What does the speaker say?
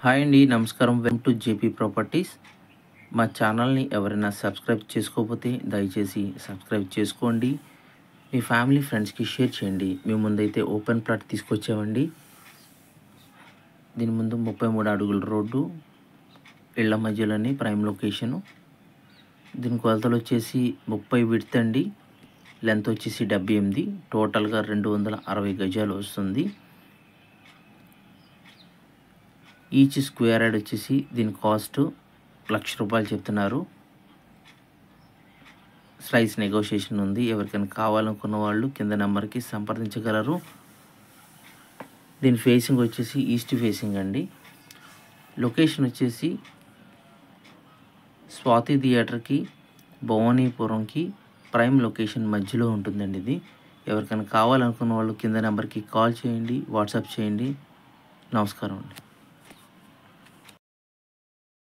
Hi అండి, నమస్కారం. Welcome to JP properties. మా ఛానల్ని ఎవరైనా సబ్స్క్రైబ్ చేసుకోకపోతే దయచేసి సబ్స్క్రైబ్ చేసుకోండి. మీ ఫ్యామిలీ ఫ్రెండ్స్కి షేర్ చేయండి. మేము ముందైతే ఓపెన్ ప్లాట్ తీసుకొచ్చామండి. దీని ముందు 33 అడుగుల రోడ్డు, ఇళ్ల మధ్యలోని ప్రైమ్ లొకేషను. దీని కొలతలు వచ్చేసి 30 విడ్త్ అండి, లెంత్ వచ్చేసి 78, టోటల్గా 260 గజాలు వస్తుంది. ఈచ్ స్క్వేర్ యార్డ్ వచ్చేసి దీని కాస్ట్ ₹1,00,000 చెప్తున్నారు. ప్రైస్ నెగోషియేషన్ ఉంది. ఎవరికైనా కావాలనుకున్న వాళ్ళు కింద నెంబర్కి సంప్రదించగలరు. దీని ఫేసింగ్ వచ్చేసి ఈస్ట్ ఫేసింగ్ అండి. లొకేషన్ వచ్చేసి స్వాతి థియేటర్కి, భవానీపురంకి ప్రైమ్ లొకేషన్ మధ్యలో ఉంటుందండి. ఇది ఎవరికైనా కావాలనుకున్న వాళ్ళు కింద నెంబర్కి కాల్ చేయండి, వాట్సాప్ చేయండి. నమస్కారం అండి.